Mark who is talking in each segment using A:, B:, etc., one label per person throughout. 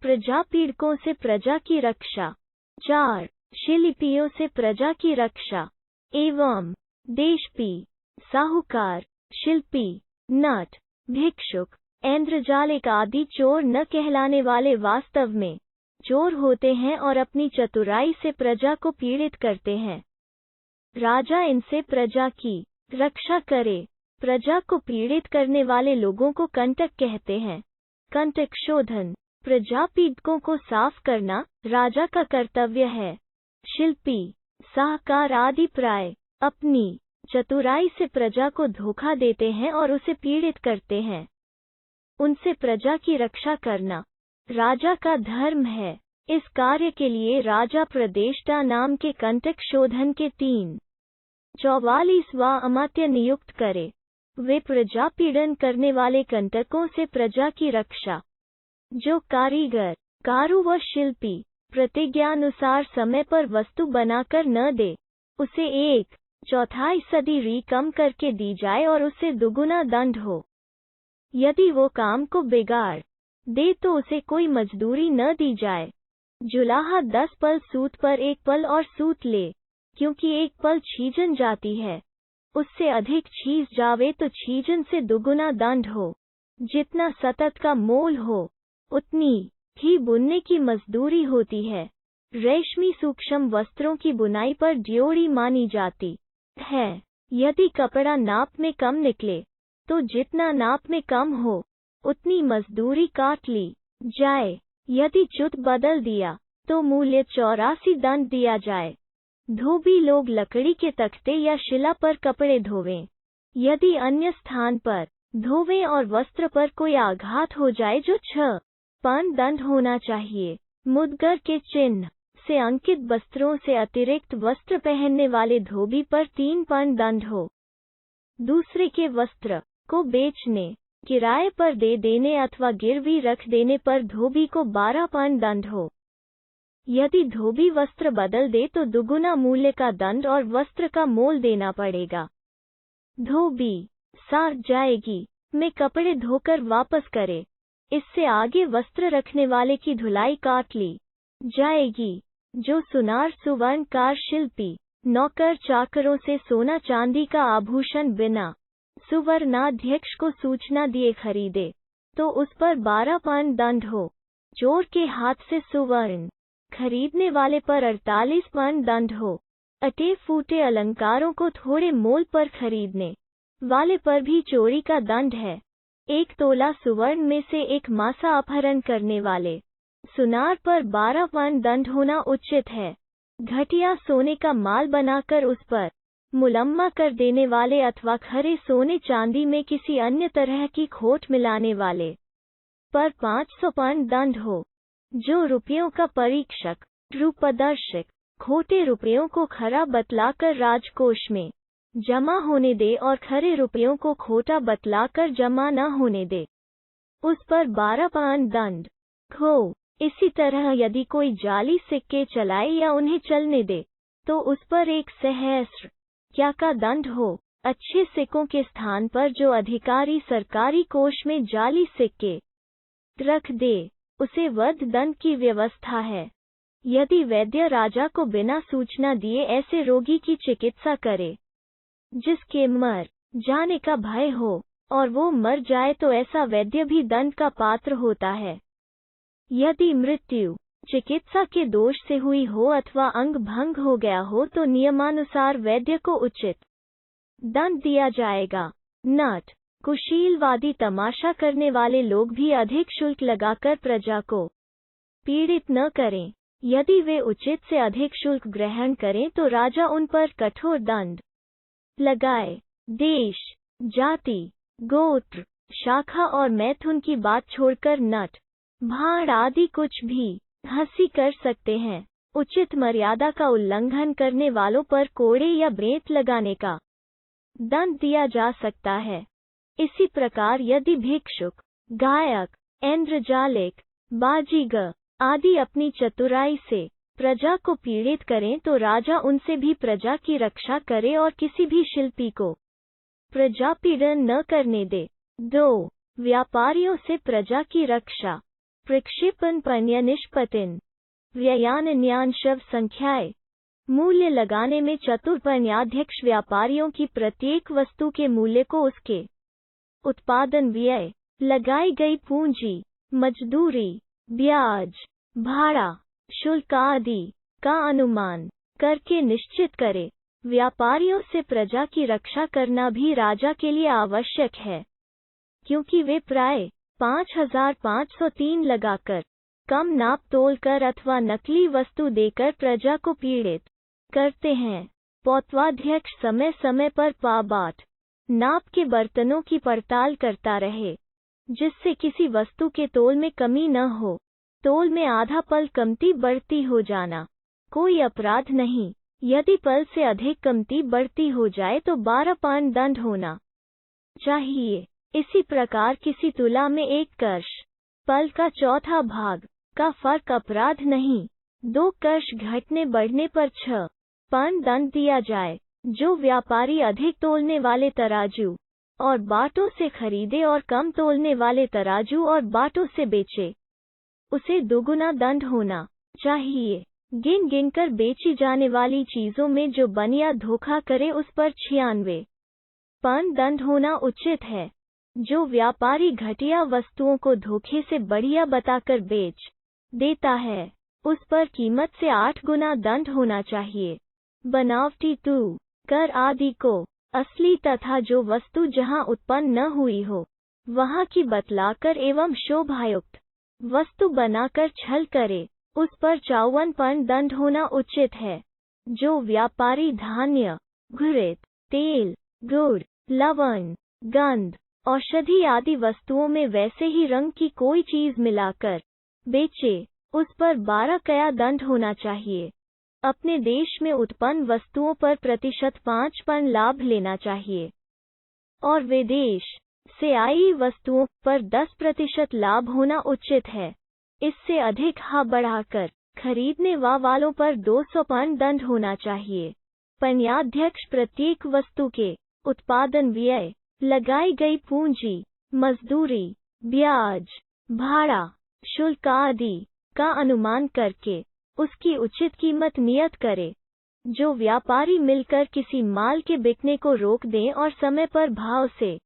A: प्रजा पीड़कों से प्रजा की रक्षा। 4. शिल्पियों से प्रजा की रक्षा एवं देशपी, साहूकार, शिल्पी, नट, भिक्षुक, ऐन्द्रजालिक आदि चोर न कहलाने वाले वास्तव में चोर होते हैं और अपनी चतुराई से प्रजा को पीड़ित करते हैं। राजा इनसे प्रजा की रक्षा करे। प्रजा को पीड़ित करने वाले लोगों को कंटक कहते हैं। कंटक शोधन, प्रजा पीड़कों को साफ करना राजा का कर्तव्य है। शिल्पी, साहूकार आदि प्राय अपनी चतुराई से प्रजा को धोखा देते हैं और उसे पीड़ित करते हैं। उनसे प्रजा की रक्षा करना राजा का धर्म है। इस कार्य के लिए राजा प्रदेष्टा नाम के कंटक शोधन के 344वां अमात्य नियुक्त करे। वे प्रजा पीड़न करने वाले कंटकों से प्रजा की रक्षा। जो कारीगर, कारु व शिल्पी प्रतिज्ञानुसार समय पर वस्तु बनाकर न दे, उसे 1/4 सदी कम करके दी जाए और उसे दुगुना दंड हो। यदि वो काम को बिगाड़ दे तो उसे कोई मजदूरी न दी जाए। जुलाहा 10 पल सूत पर 1 पल और सूत ले, क्योंकि 1 पल छीजन जाती है। उससे अधिक छीज जावे तो छीजन से दुगुना दंड हो। जितना सतत का मोल हो, उतनी ही बुनने की मजदूरी होती है। रेशमी सूक्ष्म वस्त्रों की बुनाई पर ड्योढ़ी मानी जाती है। यदि कपड़ा नाप में कम निकले, तो जितना नाप में कम हो, उतनी मजदूरी काट ली जाए। यदि च्युत बदल दिया, तो मूल्य 84 दंड दिया जाए। धोबी लोग लकड़ी के तख्ते या शिला पर कपड़े धोवें। यदि अन्य स्थान पर धोवें और वस्त्र पर कोई आघात हो जाए जो 6 पन दंड होना चाहिए। मुद्गर के चिन्ह से अंकित वस्त्रों से अतिरिक्त वस्त्र पहनने वाले धोबी पर 3 पन दंड हो। दूसरे के वस्त्र को बेचने, किराए पर दे देने अथवा गिरवी रख देने पर धोबी को 12 पन दंड हो। यदि धोबी वस्त्र बदल दे तो दुगुना मूल्य का दंड और वस्त्र का मोल देना पड़ेगा। धोबी सार जाएगी में कपड़े धोकर वापस करे। इससे आगे वस्त्र रखने वाले की धुलाई काट ली जाएगी। जो सुनार सुवर्णकार शिल्पी नौकर चाकरों से सोना चांदी का आभूषण बिना सुवर्णाध्यक्ष को सूचना दिए खरीदे, तो उस पर 12 पन दंड हो। चोर के हाथ से सुवर्ण खरीदने वाले पर 48 पन दंड हो। अटे फूटे अलंकारों को थोड़े मोल पर खरीदने वाले पर भी चोरी का दंड है। 1 तोला सुवर्ण में से 1 मासा अपहरण करने वाले सुनार पर 12 पन दंड होना उचित है। घटिया सोने का माल बनाकर उस पर मुलम्मा कर देने वाले अथवा खरे सोने चांदी में किसी अन्य तरह की खोट मिलाने वाले पर 500 पन दंड हो। जो रुपयों का परीक्षक, रूपदर्शक, खोटे रुपयों को खरा बतलाकर राजकोष में जमा होने दे और खरे रुपयों को खोटा बतलाकर जमा न होने दे, उस पर 12 पन दंड हो। इसी तरह यदि कोई जाली सिक्के चलाए या उन्हें चलने दे, तो उस पर 1 सहस्र क्या का दंड हो। अच्छे सिक्कों के स्थान पर जो अधिकारी सरकारी कोष में जाली सिक्के रख दे, उसे वध दंड की व्यवस्था है। यदि वैद्य राजा को बिना सूचना दिए ऐसे रोगी की चिकित्सा करे जिसके मर जाने का भय हो और वो मर जाए, तो ऐसा वैद्य भी दंड का पात्र होता है। यदि मृत्यु चिकित्सा के दोष से हुई हो अथवा अंग भंग हो गया हो, तो नियमानुसार वैद्य को उचित दंड दिया जाएगा। नट, कुशीलवादी तमाशा करने वाले लोग भी अधिक शुल्क लगाकर प्रजा को पीड़ित न करें। यदि वे उचित से अधिक शुल्क ग्रहण करें तो राजा उन पर कठोर दंड लगाए। देश, जाति, गोत्र, शाखा और मैथुन की बात छोड़कर नट, भाड़ आदि कुछ भी हंसी कर सकते हैं। उचित मर्यादा का उल्लंघन करने वालों पर कोड़े या ब्रेत लगाने का दंड दिया जा सकता है। इसी प्रकार यदि भिक्षुक, गायक, ऐन्द्रजालिक, बाजीगर आदि अपनी चतुराई से प्रजा को पीड़ित करें, तो राजा उनसे भी प्रजा की रक्षा करे और किसी भी शिल्पी को प्रजा पीड़न न करने दे। 2. व्यापारियों से प्रजा की रक्षा। प्रक्षेपण पण्य निष्पतिन व्ययान शव संख्याएं। मूल्य लगाने में चतुर पण्याध्यक्ष व्यापारियों की प्रत्येक वस्तु के मूल्य को उसके उत्पादन व्यय, लगाई गई पूंजी, मजदूरी, ब्याज, भाड़ा, शुल्क आदि का अनुमान करके निश्चित करे। व्यापारियों से प्रजा की रक्षा करना भी राजा के लिए आवश्यक है, क्योंकि वे प्राय 5503 लगाकर, कम नाप तोल कर अथवा नकली वस्तु देकर प्रजा को पीड़ित करते हैं। पौत्वाध्यक्ष समय समय पर पाबाट नाप के बर्तनों की पड़ताल करता रहे, जिससे किसी वस्तु के तोल में कमी न हो। तोल में आधा पल कमती बढ़ती हो जाना कोई अपराध नहीं। यदि पल से अधिक कमती बढ़ती हो जाए तो 12 पाउंड दंड होना चाहिए। इसी प्रकार किसी तुला में 1 कर्श, पल का चौथा भाग का फर्क अपराध नहीं। 2 कर्श घटने बढ़ने पर 6 पाउंड दंड दिया जाए। जो व्यापारी अधिक तोलने वाले तराजू और बाटों से खरीदे और कम तोलने वाले तराजू और बाटों से बेचे, उसे दोगुना दंड होना चाहिए। गिन गिनकर बेची जाने वाली चीजों में जो बनिया धोखा करे उस पर 96 पाउंड दंड होना उचित है। जो व्यापारी घटिया वस्तुओं को धोखे से बढ़िया बताकर बेच देता है, उस पर कीमत से 8 गुना दंड होना चाहिए। बनावटी कर आदि को असली तथा जो वस्तु जहां उत्पन्न न हुई हो वहां की बतलाकर एवं शोभायुक्त वस्तु बनाकर छल करे, उस पर 54 पाउंड दंड होना उचित है। जो व्यापारी धान्य, घृत, तेल, गुड़, लवण, गंध, औषधि आदि वस्तुओं में वैसे ही रंग की कोई चीज मिलाकर बेचे, उस पर 12 कया दंड होना चाहिए। अपने देश में उत्पन्न वस्तुओं पर प्रतिशत 5 पाउंड लाभ लेना चाहिए और विदेश से आई वस्तुओं पर 10% लाभ होना उचित है। इससे अधिक बढ़ाकर खरीदने वालों पर 200 पाउंड दंड होना चाहिए। पण्याध्यक्ष प्रत्येक वस्तु के उत्पादन व्यय, लगाई गई पूंजी, मजदूरी, ब्याज, भाड़ा, शुल्क आदि का अनुमान करके उसकी उचित कीमत नियत करे। जो व्यापारी मिलकर किसी माल के बिकने को रोक दें और समय पर भाव से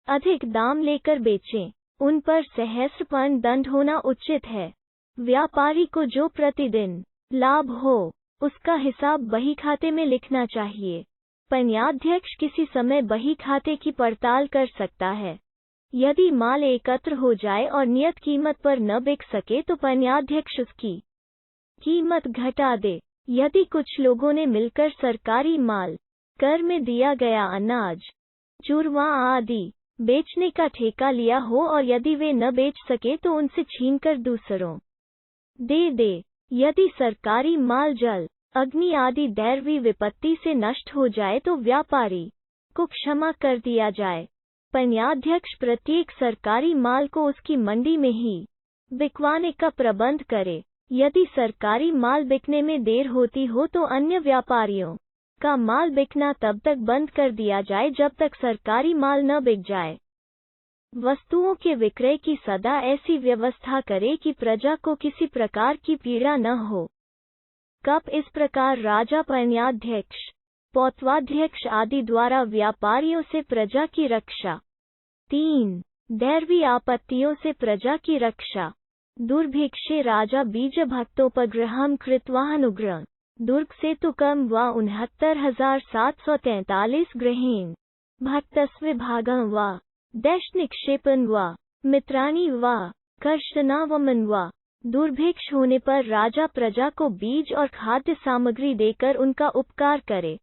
A: अधिक दाम लेकर बेचें, उन पर 100 पाउंड दंड होना उचित है। व्यापारी को जो प्रतिदिन लाभ हो उसका हिसाब बही खाते में लिखना चाहिए। पण्याध्यक्ष किसी समय बही खाते की पड़ताल कर सकता है। यदि माल एकत्र हो जाए और नियत कीमत पर न बिक सके तो पण्याध्यक्ष उसकी कीमत घटा दे। यदि कुछ लोगों ने मिलकर सरकारी माल, कर में दिया गया अनाज, चूरमा आदि बेचने का ठेका लिया हो और यदि वे न बेच सके तो उनसे छीनकर दूसरों दे। यदि सरकारी माल जल, अग्नि आदि दैवी विपत्ति से नष्ट हो जाए तो व्यापारी को क्षमा कर दिया जाए। पण्याध्यक्ष प्रत्येक सरकारी माल को उसकी मंडी में ही बिकवाने का प्रबंध करे। यदि सरकारी माल बिकने में देर होती हो तो अन्य व्यापारियों का माल बिकना तब तक बंद कर दिया जाए जब तक सरकारी माल न बिक जाए। वस्तुओं के विक्रय की सदा ऐसी व्यवस्था करे कि प्रजा को किसी प्रकार की पीड़ा न हो। कब इस प्रकार राजा, पण्याध्यक्ष, पौत्वाध्यक्ष आदि द्वारा व्यापारियों से प्रजा की रक्षा। 3. दैवी आपत्तियों से प्रजा की रक्षा। दुर्भिक्षे राजा बीजभक्तोपग्रहं कृत्वानुग्रह दुर्ग सेतुकं व 69,743 गृहेण भक्तस्व भागं व दैशनिक्षेपन व मित्राणि व कर्षणावमन व। दुर्भिक्ष होने पर राजा प्रजा को बीज और खाद्य सामग्री देकर उनका उपकार करे।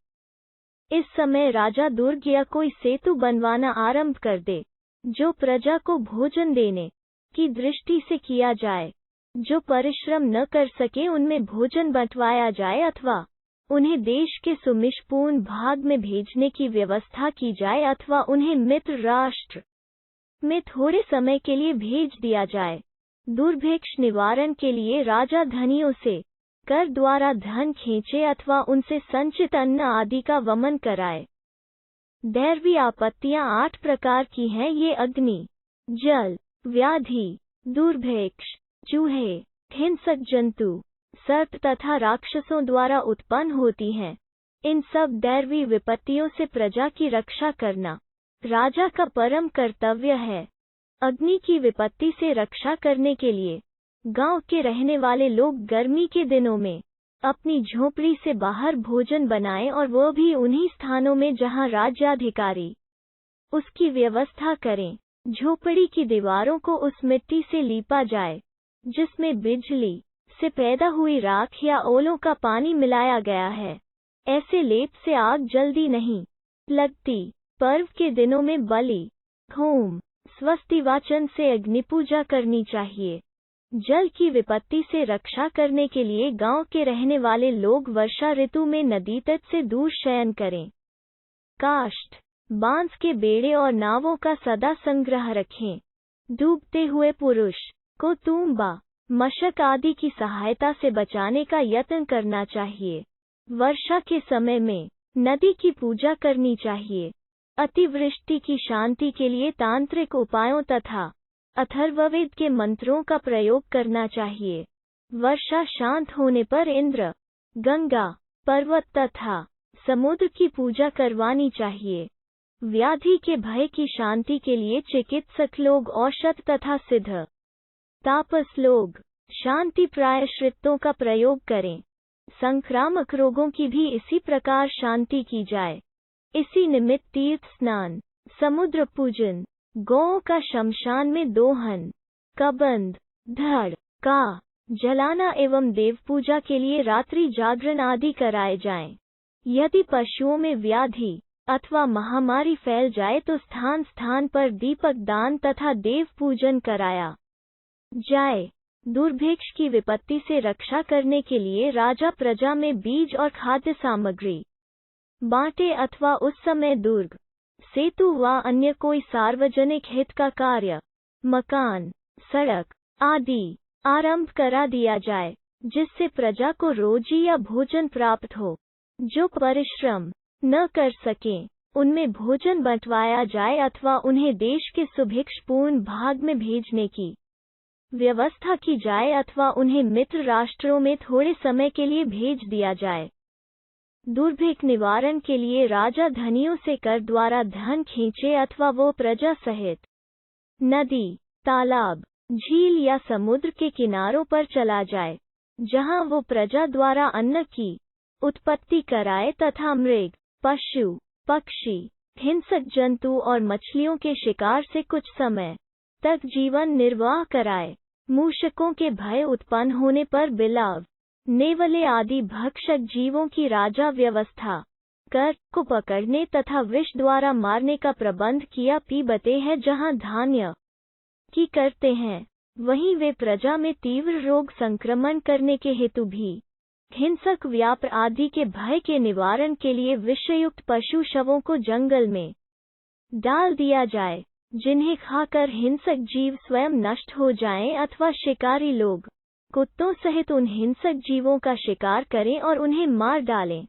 A: इस समय राजा दुर्ग या कोई सेतु बनवाना आरंभ कर दे, जो प्रजा को भोजन देने की दृष्टि से किया जाए। जो परिश्रम न कर सके उनमें भोजन बंटवाया जाए अथवा उन्हें देश के सुमिषपूर्ण भाग में भेजने की व्यवस्था की जाए अथवा उन्हें मित्र राष्ट्र में थोड़े समय के लिए भेज दिया जाए। दुर्भिक्ष निवारण के लिए राजा धनियों से कर द्वारा धन खींचे अथवा उनसे संचित अन्न आदि का वमन कराए। दैवी आपत्तियां 8 प्रकार की हैं। ये अग्नि, जल, व्याधि, दुर्भिक्ष, चूहे, हिंसक जंतु, सर्प तथा राक्षसों द्वारा उत्पन्न होती हैं। इन सब दैवी विपत्तियों से प्रजा की रक्षा करना राजा का परम कर्तव्य है। अग्नि की विपत्ति से रक्षा करने के लिए गांव के रहने वाले लोग गर्मी के दिनों में अपनी झोपड़ी से बाहर भोजन बनाएं, और वह भी उन्हीं स्थानों में जहां राज्याधिकारी उसकी व्यवस्था करें। झोपड़ी की दीवारों को उस मिट्टी से लीपा जाए जिसमें बिजली से पैदा हुई राख या ओलों का पानी मिलाया गया है। ऐसे लेप से आग जल्दी नहीं लगती। पर्व के दिनों में बलि, होम, स्वस्तिवाचन से अग्निपूजा करनी चाहिए। जल की विपत्ति से रक्षा करने के लिए गांव के रहने वाले लोग वर्षा ऋतु में नदी तट से दूर शयन करें। काष्ठ, बांस के बेड़े और नावों का सदा संग्रह रखें। डूबते हुए पुरुष को तूंबा, मशक आदि की सहायता से बचाने का यत्न करना चाहिए। वर्षा के समय में नदी की पूजा करनी चाहिए। अतिवृष्टि की शांति के लिए तांत्रिक उपायों तथा अथर्ववेद के मंत्रों का प्रयोग करना चाहिए। वर्षा शांत होने पर इंद्र, गंगा, पर्वत तथा समुद्र की पूजा करवानी चाहिए। व्याधि के भय की शांति के लिए चिकित्सक लोग औषध तथा सिद्ध तापस लोग शांति प्रायश्चित्तों का प्रयोग करें। संक्रामक रोगों की भी इसी प्रकार शांति की जाए। इसी निमित्त तीर्थ स्नान, समुद्र पूजन, गौओं का शमशान में दोहन, कबंध, धड़ का जलाना एवं देव पूजा के लिए रात्रि जागरण आदि कराए जाएं। यदि पशुओं में व्याधि अथवा महामारी फैल जाए तो स्थान स्थान पर दीपक दान तथा देव पूजन कराया जाए। दुर्भिक्ष की विपत्ति से रक्षा करने के लिए राजा प्रजा में बीज और खाद्य सामग्री बांटे, अथवा उस समय दुर्ग, सेतु व अन्य कोई सार्वजनिक हित का कार्य, मकान, सड़क आदि आरंभ करा दिया जाए, जिससे प्रजा को रोजी या भोजन प्राप्त हो। जो परिश्रम न कर सकें उनमें भोजन बंटवाया जाए, अथवा उन्हें देश के सुभिक्षपूर्ण भाग में भेजने की व्यवस्था की जाए, अथवा उन्हें मित्र राष्ट्रों में थोड़े समय के लिए भेज दिया जाए। दुर्भिक्ष निवारण के लिए राजा धनियों से कर द्वारा धन खींचे, अथवा वो प्रजा सहित नदी, तालाब, झील या समुद्र के किनारों पर चला जाए, जहां वो प्रजा द्वारा अन्न की उत्पत्ति कराए तथा मृग, पशु, पक्षी, हिंसक जंतु और मछलियों के शिकार से कुछ समय तक जीवन निर्वाह कराए। मूषकों के भय उत्पन्न होने पर बिलाव, नेवले आदि भक्षक जीवों की राजा व्यवस्था कर को पकड़ने तथा विष द्वारा मारने का प्रबंध किया। पीबते हैं जहां धान्य की करते हैं, वहीं वे प्रजा में तीव्र रोग संक्रमण करने के हेतु भी हिंसक व्याप आदि के भय के निवारण के लिए विषयुक्त पशु शवों को जंगल में डाल दिया जाए, जिन्हें खाकर हिंसक जीव स्वयं नष्ट हो जाएं, अथवा शिकारी लोग कुत्तों सहित उन हिंसक जीवों का शिकार करें और उन्हें मार डालें।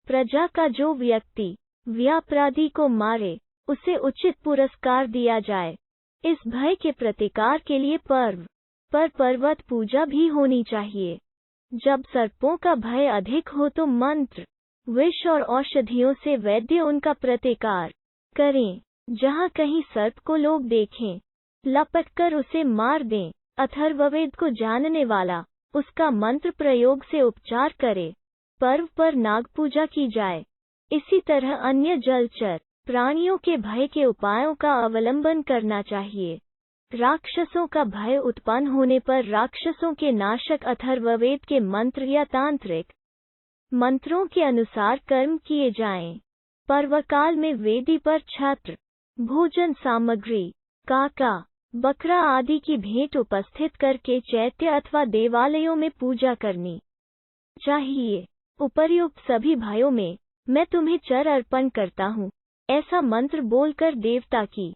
A: प्रजा का जो व्यक्ति व्यापराधी को मारे उसे उचित पुरस्कार दिया जाए। इस भय के प्रतिकार के लिए पर्व पर पर्वत पूजा भी होनी चाहिए। जब सर्पों का भय अधिक हो तो मंत्र, विष और औषधियों से वैद्य उनका प्रतिकार करें। जहां कहीं सर्प को लोग देखें, लपटकर उसे मार दें। अथर्ववेद को जानने वाला उसका मंत्र प्रयोग से उपचार करे। पर्व पर नाग पूजा की जाए। इसी तरह अन्य जलचर प्राणियों के भय के उपायों का अवलंबन करना चाहिए। राक्षसों का भय उत्पन्न होने पर राक्षसों के नाशक अथर्ववेद के मंत्र या तांत्रिक मंत्रों के अनुसार कर्म किए जाएं। पर्वकाल में वेदी पर छत्र, भोजन सामग्री, काका, बकरा आदि की भेंट उपस्थित करके चैत्य अथवा देवालयों में पूजा करनी चाहिए। उपर्युक्त सभी भयों में मैं तुम्हें चर अर्पण करता हूँ, ऐसा मंत्र बोलकर देवता की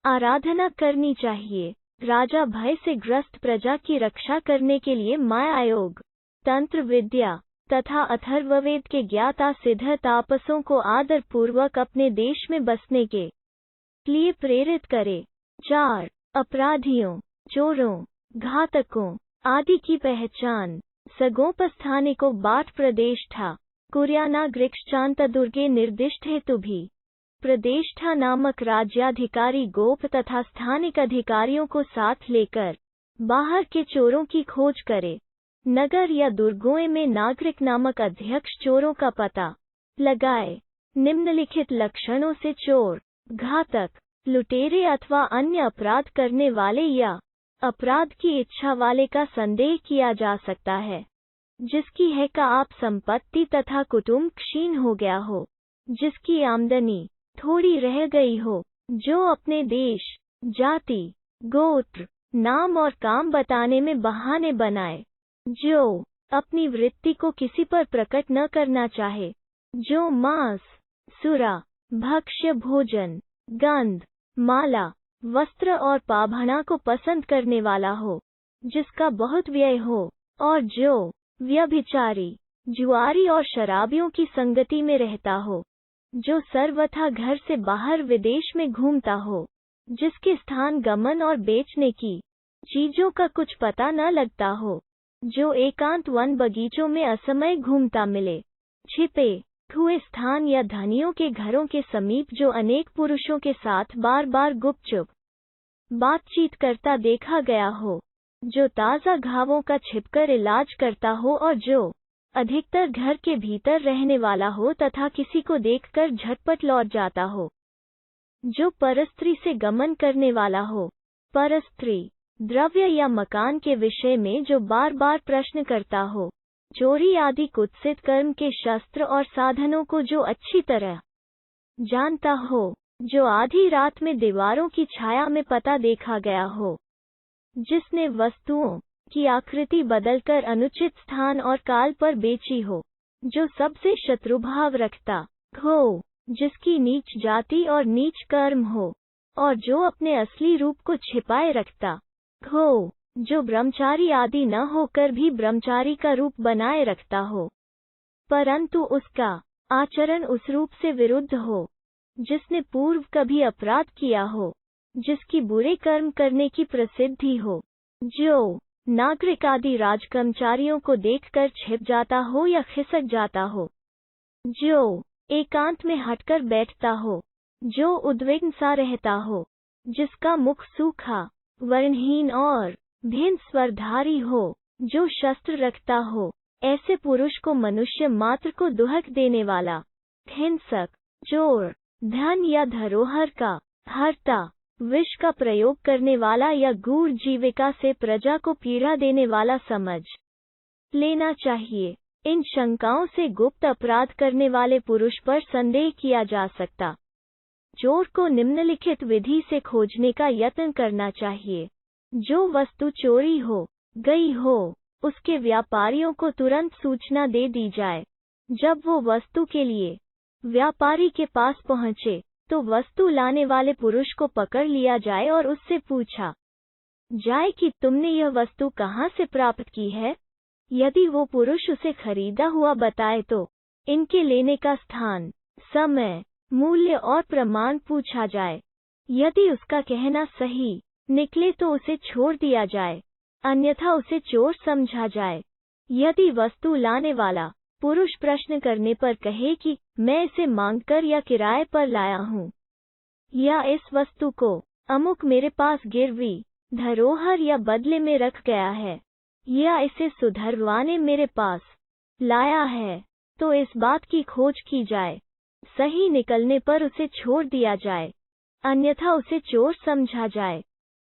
A: आराधना करनी चाहिए। राजा भय से ग्रस्त प्रजा की रक्षा करने के लिए माया योग, तंत्र विद्या तथा अथर्ववेद के ज्ञाता सिद्ध तापसों को आदर पूर्वक अपने देश में बसने के लिए प्रेरित करे। 4. अपराधियों, चोरों, घातकों आदि की पहचान। सगोपस्थानिको बाट प्रदेश था कुर्याना गृक्षांत दुर्गे निर्दिष्ट हेतु भी प्रदेष्ठा नामक राज्याधिकारी गोप तथा स्थानिक अधिकारियों को साथ लेकर बाहर के चोरों की खोज करे। नगर या दुर्गों में नागरिक नामक अध्यक्ष चोरों का पता लगाए। निम्नलिखित लक्षणों से चोर, घातक, लुटेरे अथवा अन्य अपराध करने वाले या अपराध की इच्छा वाले का संदेह किया जा सकता है। जिसकी है का आप संपत्ति तथा कुटुंब क्षीण हो गया हो, जिसकी आमदनी थोड़ी रह गई हो, जो अपने देश, जाति, गोत्र, नाम और काम बताने में बहाने बनाए, जो अपनी वृत्ति को किसी पर प्रकट न करना चाहे, जो मांस, सुरा, भक्ष्य भोजन, गंध, माला, वस्त्र और पाभना को पसंद करने वाला हो, जिसका बहुत व्यय हो, और जो व्यभिचारी, जुआरी और शराबियों की संगति में रहता हो, जो सर्वथा घर से बाहर विदेश में घूमता हो, जिसके स्थान गमन और बेचने की चीजों का कुछ पता न लगता हो, जो एकांत वन बगीचों में असमय घूमता मिले, छिपे हुए स्थान या धनियों के घरों के समीप जो अनेक पुरुषों के साथ बार बार गुपचुप बातचीत करता देखा गया हो, जो ताज़ा घावों का छिपकर इलाज करता हो और जो अधिकतर घर के भीतर रहने वाला हो तथा किसी को देखकर झटपट लौट जाता हो, जो परस्त्री से गमन करने वाला हो, परस्त्री, द्रव्य या मकान के विषय में जो बार बार प्रश्न करता हो, चोरी आदि कुत्सित कर्म के शस्त्र और साधनों को जो अच्छी तरह जानता हो, जो आधी रात में दीवारों की छाया में पता देखा गया हो, जिसने वस्तुओं की आकृति बदलकर अनुचित स्थान और काल पर बेची हो, जो सबसे शत्रुभाव रखता हो, जिसकी नीच जाति और नीच कर्म हो, और जो अपने असली रूप को छिपाए रखता हो, जो ब्रह्मचारी आदि न होकर भी ब्रह्मचारी का रूप बनाए रखता हो, परंतु उसका आचरण उस रूप से विरुद्ध हो, जिसने पूर्व कभी अपराध किया हो, जिसकी बुरे कर्म करने की प्रसिद्धि हो, जो नागरिक आदि राजकर्मचारियों को देखकर छिप जाता हो या खिसक जाता हो, जो एकांत में हटकर बैठता हो, जो उद्विग्न सा रहता हो, जिसका मुख सूखा, वर्णहीन और भिन्न स्वरधारी हो, जो शस्त्र रखता हो, ऐसे पुरुष को मनुष्य मात्र को दुहक देने वाला, हिंसक, चोर, धन या धरोहर का हर्ता, विष का प्रयोग करने वाला या गूढ़ जीविका से प्रजा को पीड़ा देने वाला समझ लेना चाहिए। इन शंकाओं से गुप्त अपराध करने वाले पुरुष पर संदेह किया जा सकता। चोर को निम्नलिखित विधि से खोजने का यत्न करना चाहिए। जो वस्तु चोरी हो गई हो, उसके व्यापारियों को तुरंत सूचना दे दी जाए। जब वो वस्तु के लिए व्यापारी के पास पहुंचे, तो वस्तु लाने वाले पुरुष को पकड़ लिया जाए और उससे पूछा जाए कि तुमने यह वस्तु कहाँ से प्राप्त की है। यदि वो पुरुष उसे खरीदा हुआ बताए तो इनके लेने का स्थान, समय, मूल्य और प्रमाण पूछा जाए। यदि उसका कहना सही निकले तो उसे छोड़ दिया जाए, अन्यथा उसे चोर समझा जाए। यदि वस्तु लाने वाला पुरुष प्रश्न करने पर कहे कि मैं इसे मांगकर या किराए पर लाया हूँ, या इस वस्तु को अमुक मेरे पास गिरवी, धरोहर या बदले में रख गया है, या इसे सुधरवाने मेरे पास लाया है, तो इस बात की खोज की जाए। सही निकलने पर उसे छोड़ दिया जाए, अन्यथा उसे चोर समझा जाए।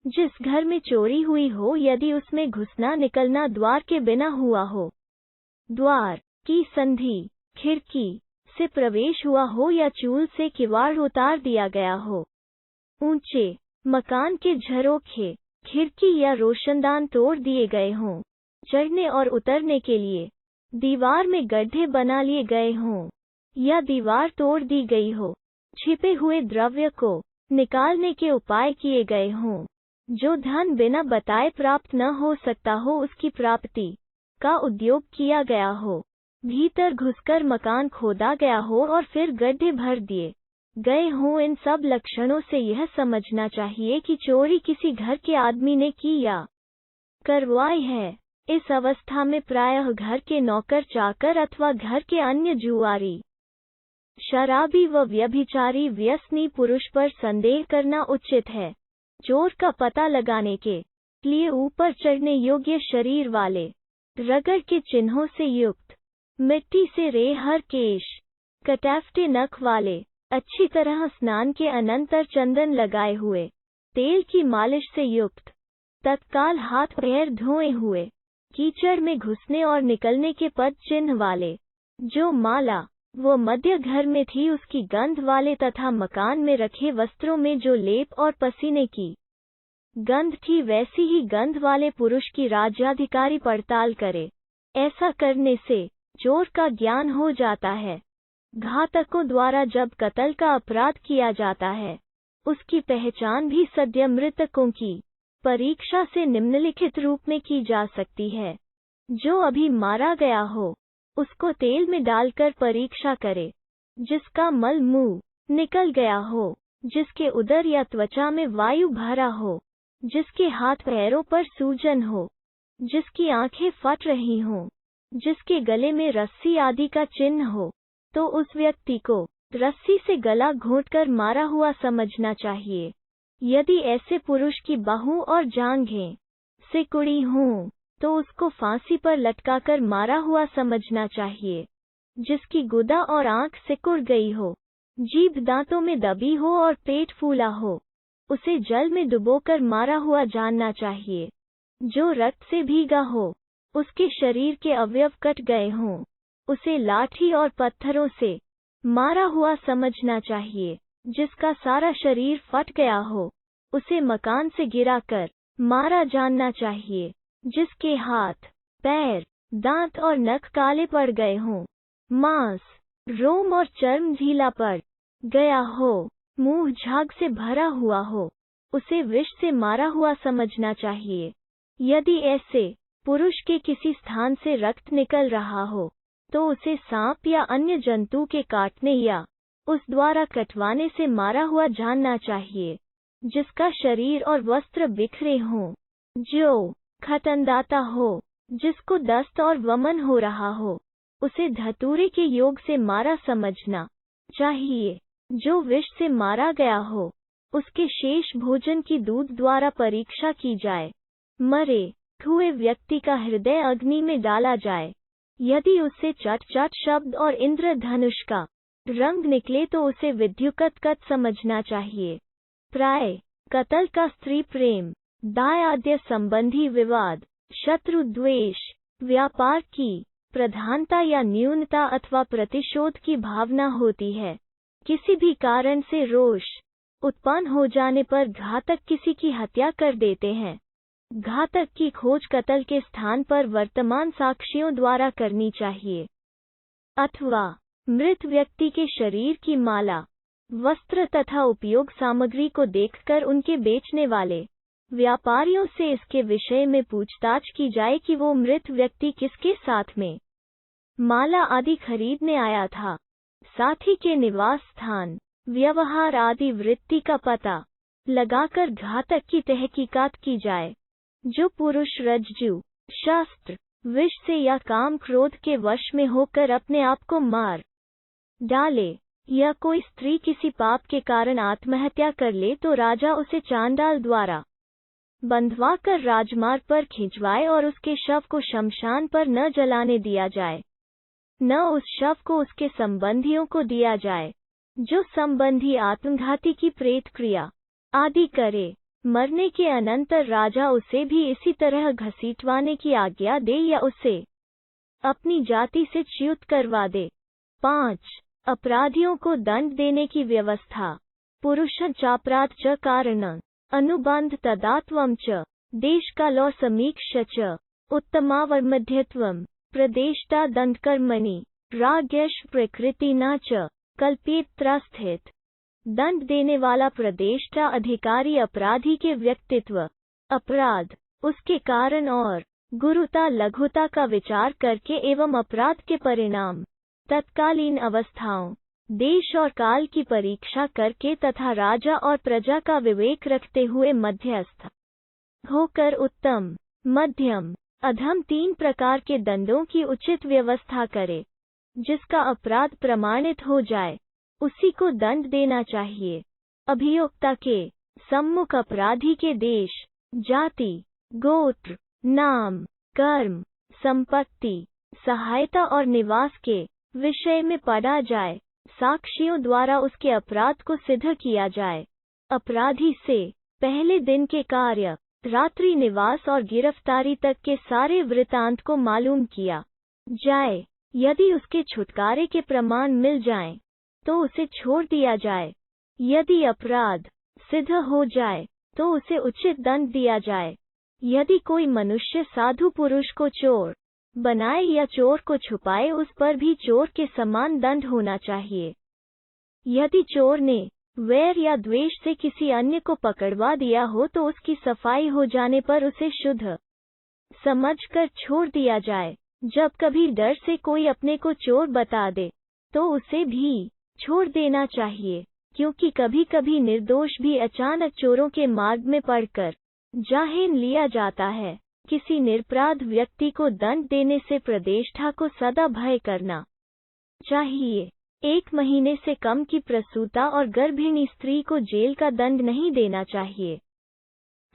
A: जिस घर में चोरी हुई हो, यदि उसमें घुसना निकलना द्वार के बिना हुआ हो, द्वार की संधि, खिड़की से प्रवेश हुआ हो या चूल से किवाड़ उतार दिया गया हो, ऊंचे मकान के झरोखे, खिड़की या रोशनदान तोड़ दिए गए हों, चढ़ने और उतरने के लिए दीवार में गड्ढे बना लिए गए हों, या दीवार तोड़ दी गई हो, छिपे हुए द्रव्य को निकालने के उपाय किए गए हों, जो धन बिना बताए प्राप्त न हो सकता हो, उसकी प्राप्ति का उद्योग किया गया हो, भीतर घुसकर मकान खोदा गया हो और फिर गड्ढे भर दिए गए हों। इन सब लक्षणों से यह समझना चाहिए कि चोरी किसी घर के आदमी ने की या करवाई है। इस अवस्था में प्रायः घर के नौकर चाकर अथवा घर के अन्य जुआरी, शराबी व व्यभिचारी व्यसनी पुरुष पर संदेह करना उचित है। चोर का पता लगाने के लिए ऊपर चढ़ने योग्य शरीर वाले, रगड़ के चिन्हों से युक्त, मिट्टी से रेहर केश, कटाफटे नख वाले, अच्छी तरह स्नान के अनंतर चंदन लगाए हुए, तेल की मालिश से युक्त, तत्काल हाथ पैर धोए हुए, कीचड़ में घुसने और निकलने के पद चिन्ह वाले, जो माला वो मध्य घर में थी उसकी गंध वाले तथा मकान में रखे वस्त्रों में जो लेप और पसीने की गंध थी वैसी ही गंध वाले पुरुष की राज्याधिकारी पड़ताल करे। ऐसा करने से चोर का ज्ञान हो जाता है। घातकों द्वारा जब कत्ल का अपराध किया जाता है, उसकी पहचान भी सद्य मृतकों की परीक्षा से निम्नलिखित रूप में की जा सकती है। जो अभी मारा गया हो, उसको तेल में डालकर परीक्षा करे। जिसका मल मुंह निकल गया हो, जिसके उदर या त्वचा में वायु भरा हो, जिसके हाथ पैरों पर सूजन हो, जिसकी आंखें फट रही हों, जिसके गले में रस्सी आदि का चिन्ह हो, तो उस व्यक्ति को रस्सी से गला घोंटकर मारा हुआ समझना चाहिए। यदि ऐसे पुरुष की बाहू और जांघें सिकुड़ी हों, तो उसको फांसी पर लटकाकर मारा हुआ समझना चाहिए। जिसकी गुदा और आंख सिकुड़ गई हो, जीभ दांतों में दबी हो और पेट फूला हो, उसे जल में डुबोकर मारा हुआ जानना चाहिए। जो रक्त से भीगा हो, उसके शरीर के अवयव कट गए हों, उसे लाठी और पत्थरों से मारा हुआ समझना चाहिए। जिसका सारा शरीर फट गया हो, उसे मकान से गिराकर मारा जानना चाहिए। जिसके हाथ, पैर, दांत और नख काले पड़ गए हों, मांस, रोम और चर्म ढीला पड़ गया हो, मुंह झाग से भरा हुआ हो, उसे विष से मारा हुआ समझना चाहिए। यदि ऐसे पुरुष के किसी स्थान से रक्त निकल रहा हो, तो उसे सांप या अन्य जंतु के काटने या उस द्वारा कटवाने से मारा हुआ जानना चाहिए। जिसका शरीर और वस्त्र बिखरे हों, जो खतनदाता हो, जिसको दस्त और वमन हो रहा हो, उसे धतूरे के योग से मारा समझना चाहिए। जो विष से मारा गया हो, उसके शेष भोजन की दूध द्वारा परीक्षा की जाए। मरे हुए व्यक्ति का हृदय अग्नि में डाला जाए। यदि उससे चट चट शब्द और इंद्रधनुष का रंग निकले तो उसे विद्युकत समझना चाहिए। प्राय कत्ल का स्त्री प्रेम, दायाद्य संबंधी विवाद, शत्रु द्वेष, व्यापार की प्रधानता या न्यूनता अथवा प्रतिशोध की भावना होती है। किसी भी कारण से रोष उत्पन्न हो जाने पर घातक किसी की हत्या कर देते हैं। घातक की खोज कत्ल के स्थान पर वर्तमान साक्षियों द्वारा करनी चाहिए, अथवा मृत व्यक्ति के शरीर की माला, वस्त्र तथा उपयोग सामग्री को देखकर उनके बेचने वाले व्यापारियों से इसके विषय में पूछताछ की जाए कि वो मृत व्यक्ति किसके साथ में माला आदि खरीदने आया था। साथी के निवास स्थान, व्यवहार आदि वृत्ति का पता लगाकर घातक की तहकीकात की जाए। जो पुरुष रज्जु, शस्त्र, विष से या काम क्रोध के वश में होकर अपने आप को मार डाले, या कोई स्त्री किसी पाप के कारण आत्महत्या कर ले, तो राजा उसे चांडाल द्वारा बंधवा कर राजमार्ग पर खिंचवाए और उसके शव को शमशान पर न जलाने दिया जाए, न उस शव को उसके संबंधियों को दिया जाए। जो संबंधी आत्मघाती की प्रेत क्रिया आदि करे, मरने के अनंतर राजा उसे भी इसी तरह घसीटवाने की आज्ञा दे या उसे अपनी जाति से च्युत करवा दे। 5. अपराधियों को दंड देने की व्यवस्था। पुरुष चापराध च कारण अनुबंध तदात्वं च देशकालो समीक्ष्य च उत्तमावमध्यत्वं प्रदेष्टा दंडकर्मणि राज्ञश प्रकृतिना च कल्पेत्र स्थित। दंड देने वाला प्रदेष्टा अधिकारी अपराधी के व्यक्तित्व, अपराध, उसके कारण और गुरुता लघुता का विचार करके एवं अपराध के परिणाम, तत्कालीन अवस्थाओं, देश और काल की परीक्षा करके तथा राजा और प्रजा का विवेक रखते हुए मध्यस्थ होकर उत्तम मध्यम, अधम 3 प्रकार के दंडों की उचित व्यवस्था करे। जिसका अपराध प्रमाणित हो जाए उसी को दंड देना चाहिए। अभियोक्ता के सम्मुख अपराधी के देश, जाति, गोत्र, नाम, कर्म, संपत्ति, सहायता और निवास के विषय में पढ़ा जाए। साक्षियों द्वारा उसके अपराध को सिद्ध किया जाए। अपराधी से पहले दिन के कार्य, रात्रि निवास और गिरफ्तारी तक के सारे वृत्तांत को मालूम किया जाए। यदि उसके छुटकारे के प्रमाण मिल जाएं, तो उसे छोड़ दिया जाए। यदि अपराध सिद्ध हो जाए तो उसे उचित दंड दिया जाए। यदि कोई मनुष्य साधु पुरुष को चोर बनाए या चोर को छुपाए, उस पर भी चोर के समान दंड होना चाहिए। यदि चोर ने वैर या द्वेष से किसी अन्य को पकड़वा दिया हो तो उसकी सफाई हो जाने पर उसे शुद्ध समझकर छोड़ दिया जाए। जब कभी डर से कोई अपने को चोर बता दे तो उसे भी छोड़ देना चाहिए, क्योंकि कभी कभी निर्दोष भी अचानक चोरों के मार्ग में पड़कर जाहिन लिया जाता है। किसी निरपराध व्यक्ति को दंड देने से प्रतिष्ठा को सदा भय करना चाहिए। 1 महीने से कम की प्रसूता और गर्भिणी स्त्री को जेल का दंड नहीं देना चाहिए।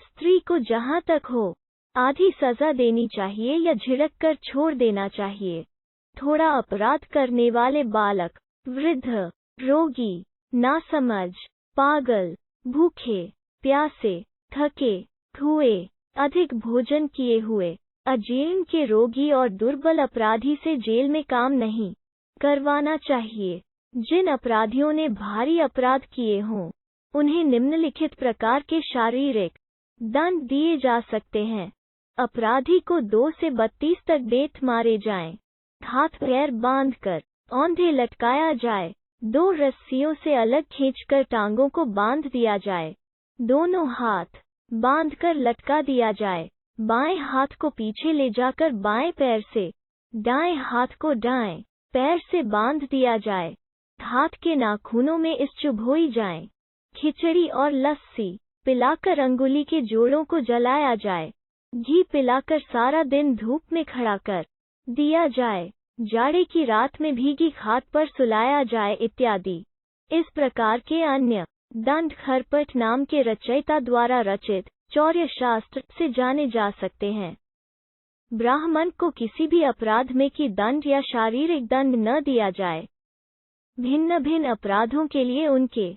A: स्त्री को जहां तक हो आधी सजा देनी चाहिए या झिड़क कर छोड़ देना चाहिए। थोड़ा अपराध करने वाले बालक, वृद्ध, रोगी, नासमझ, पागल, भूखे, प्यासे, थके हुए, अधिक भोजन किए हुए, अजीर्ण के रोगी और दुर्बल अपराधी से जेल में काम नहीं करवाना चाहिए। जिन अपराधियों ने भारी अपराध किए हों, उन्हें निम्नलिखित प्रकार के शारीरिक दंड दिए जा सकते हैं। अपराधी को 2 से 32 तक बेत मारे जाएं। हाथ पैर बांधकर औंधे लटकाया जाए। 2 रस्सियों से अलग खींचकर टांगों को बांध दिया जाए। दोनों हाथ बांधकर लटका दिया जाए। बाएं हाथ को पीछे ले जाकर बाएं पैर से, दाएं हाथ को दाएं पैर से बांध दिया जाए। हाथ के नाखूनों में इस चुभोई जाएं। खिचड़ी और लस्सी पिलाकर अंगुली के जोड़ों को जलाया जाए। घी पिलाकर सारा दिन धूप में खड़ा कर दिया जाए। जाड़े की रात में भीगी खाट पर सुलाया जाए इत्यादि। इस प्रकार के अन्य दंड खरपट नाम के रचयिता द्वारा रचित चौर्य शास्त्र से जाने जा सकते हैं। ब्राह्मण को किसी भी अपराध में की दंड या शारीरिक दंड न दिया जाए। भिन्न भिन्न अपराधों के लिए उनके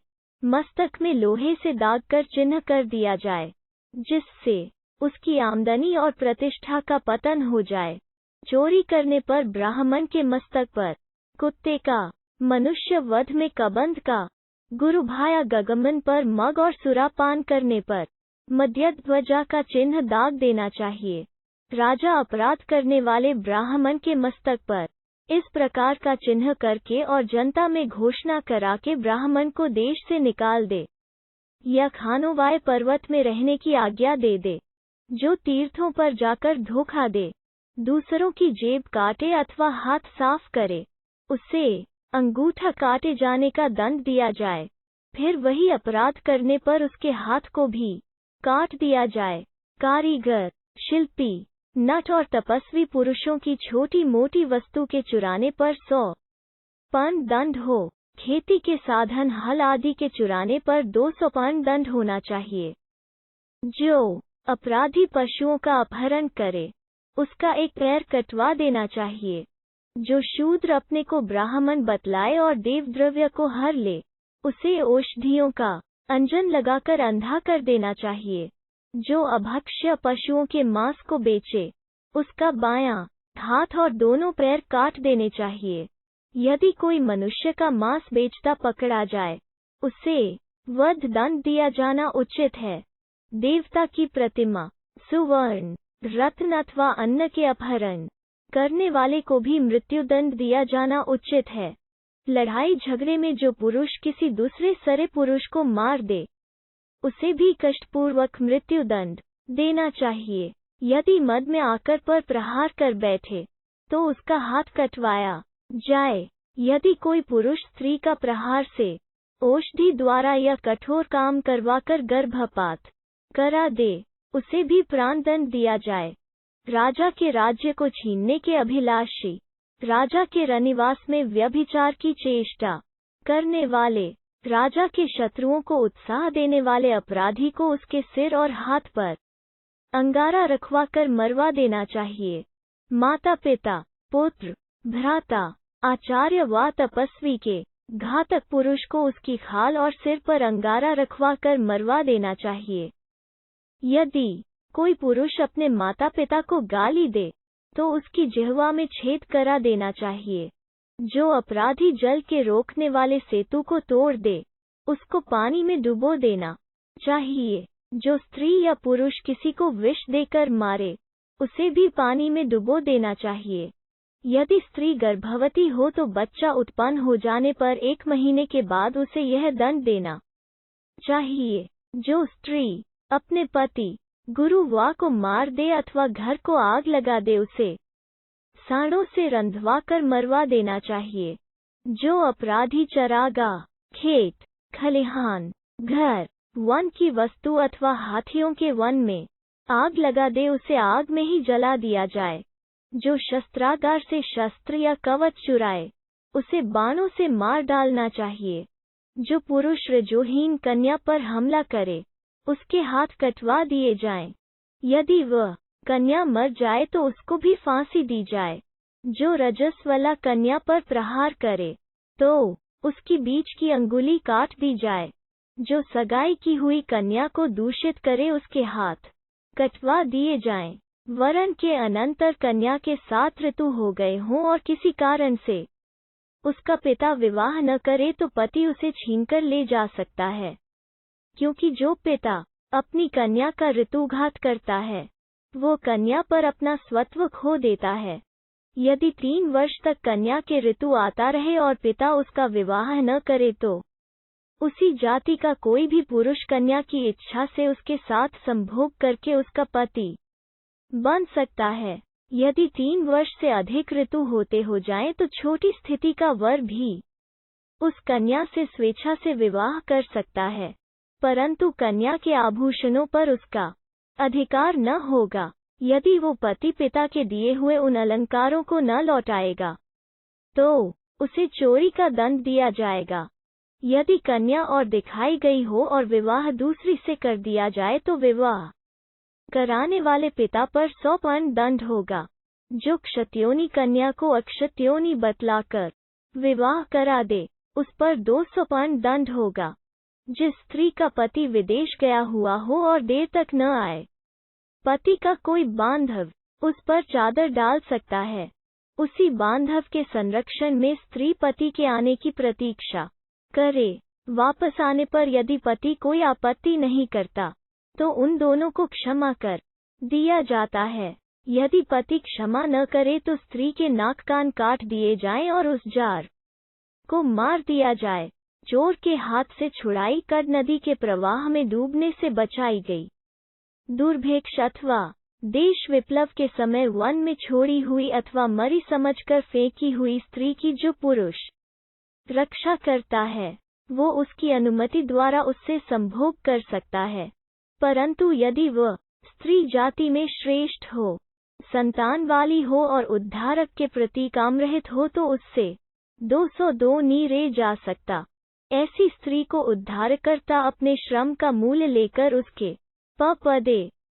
A: मस्तक में लोहे से दाग कर चिन्ह कर दिया जाए, जिससे उसकी आमदनी और प्रतिष्ठा का पतन हो जाए। चोरी करने पर ब्राह्मण के मस्तक पर कुत्ते का, मनुष्य वध में कबंध का, गुरुभाया गगमन पर मग और सुरापान करने पर मध्यध्वजा का चिन्ह दाग देना चाहिए। राजा अपराध करने वाले ब्राह्मण के मस्तक पर इस प्रकार का चिन्ह करके और जनता में घोषणा करा के ब्राह्मण को देश से निकाल दे या खानोवाय पर्वत में रहने की आज्ञा दे दे। जो तीर्थों पर जाकर धोखा दे, दूसरों की जेब काटे अथवा हाथ साफ करे, उसे अंगूठा काटे जाने का दंड दिया जाए। फिर वही अपराध करने पर उसके हाथ को भी काट दिया जाए। कारीगर, शिल्पी, नट और तपस्वी पुरुषों की छोटी मोटी वस्तु के चुराने पर 100 पन दंड हो। खेती के साधन हल आदि के चुराने पर 200 पन दंड होना चाहिए। जो अपराधी पशुओं का अपहरण करे, उसका एक पैर कटवा देना चाहिए। जो शूद्र अपने को ब्राह्मण बतलाए और देवद्रव्य को हर ले, उसे औषधियों का अंजन लगाकर अंधा कर देना चाहिए। जो अभक्ष्य पशुओं के मांस को बेचे, उसका बायां हाथ और दोनों पैर काट देने चाहिए। यदि कोई मनुष्य का मांस बेचता पकड़ा जाए, उसे वध दंड दिया जाना उचित है। देवता की प्रतिमा, सुवर्ण, रत्न अथवा अन्न के अपहरण करने वाले को भी मृत्युदंड दिया जाना उचित है। लड़ाई झगड़े में जो पुरुष किसी दूसरे सरे पुरुष को मार दे, उसे भी कष्टपूर्वक मृत्युदंड देना चाहिए। यदि मद में आकर पर प्रहार कर बैठे, तो उसका हाथ कटवाया जाए। यदि कोई पुरुष स्त्री का प्रहार से औषधि द्वारा या कठोर काम करवाकर गर्भपात करा दे, उसे भी प्राणदंड दिया जाए। राजा के राज्य को छीनने के अभिलाषी, राजा के रनिवास में व्यभिचार की चेष्टा करने वाले, राजा के शत्रुओं को उत्साह देने वाले अपराधी को उसके सिर और हाथ पर अंगारा रखवाकर मरवा देना चाहिए। माता पिता, पुत्र, भ्राता, आचार्य व तपस्वी के घातक पुरुष को उसकी खाल और सिर पर अंगारा रखवाकर मरवा देना चाहिए। यदि कोई पुरुष अपने माता पिता को गाली दे तो उसकी जिह्वा में छेद करा देना चाहिए। जो अपराधी जल के रोकने वाले सेतु को तोड़ दे उसको पानी में डुबो देना चाहिए। जो स्त्री या पुरुष किसी को विष देकर मारे उसे भी पानी में डुबो देना चाहिए। यदि स्त्री गर्भवती हो तो बच्चा उत्पन्न हो जाने पर 1 महीने के बाद उसे यह दंड देना चाहिए। जो स्त्री अपने पति, गुरु वा को मार दे अथवा घर को आग लगा दे उसे साड़ों से रंधवा कर मरवा देना चाहिए। जो अपराधी चरागाह, खेत, खलिहान, घर, वन की वस्तु अथवा हाथियों के वन में आग लगा दे उसे आग में ही जला दिया जाए। जो शस्त्रागार से शस्त्र या कवच चुराए उसे बाणों से मार डालना चाहिए। जो पुरुष रजोहीन कन्या पर हमला करे उसके हाथ कटवा दिए जाएं। यदि वह कन्या मर जाए तो उसको भी फांसी दी जाए। जो रजस्वला कन्या पर प्रहार करे तो उसकी बीच की अंगुली काट दी जाए। जो सगाई की हुई कन्या को दूषित करे उसके हाथ कटवा दिए जाएं। वरन के अनंतर कन्या के 7 ऋतु हो गए हों और किसी कारण से उसका पिता विवाह न करे तो पति उसे छीनकर ले जा सकता है। क्योंकि जो पिता अपनी कन्या का ऋतुघात करता है वो कन्या पर अपना स्वत्व खो देता है। यदि 3 वर्ष तक कन्या के ऋतु आता रहे और पिता उसका विवाह न करे तो उसी जाति का कोई भी पुरुष कन्या की इच्छा से उसके साथ संभोग करके उसका पति बन सकता है। यदि 3 वर्ष से अधिक ऋतु होते हो जाएं तो छोटी स्थिति का वर भी उस कन्या से स्वेच्छा से विवाह कर सकता है, परंतु कन्या के आभूषणों पर उसका अधिकार न होगा। यदि वो पति पिता के दिए हुए उन अलंकारों को न लौटाएगा तो उसे चोरी का दंड दिया जाएगा। यदि कन्या और दिखाई गई हो और विवाह दूसरी से कर दिया जाए तो विवाह कराने वाले पिता पर 100 पर्ण दंड होगा। जो क्षत्रियोनी कन्या को अक्षत्रियोनी बतलाकर विवाह करा दे उस पर 200 पर्ण दंड होगा। जिस स्त्री का पति विदेश गया हुआ हो और देर तक न आए, पति का कोई बांधव उस पर चादर डाल सकता है। उसी बांधव के संरक्षण में स्त्री पति के आने की प्रतीक्षा करे। वापस आने पर यदि पति कोई आपत्ति नहीं करता तो उन दोनों को क्षमा कर दिया जाता है। यदि पति क्षमा न करे तो स्त्री के नाक कान काट दिए जाएं और उस जार को मार दिया जाए। चोर के हाथ से छुड़ाई कर नदी के प्रवाह में डूबने से बचाई गई। दुर्भिक्ष अथवा देश विप्लव के समय वन में छोड़ी हुई अथवा मरी समझकर फेंकी हुई स्त्री की जो पुरुष रक्षा करता है वो उसकी अनुमति द्वारा उससे संभोग कर सकता है। परंतु यदि वह स्त्री जाति में श्रेष्ठ हो, संतान वाली हो और उद्धारक के प्रति कामरहित हो तो उससे 202 नी रे जा सकता। ऐसी स्त्री को उद्धारकर्ता अपने श्रम का मूल्य लेकर उसके पदे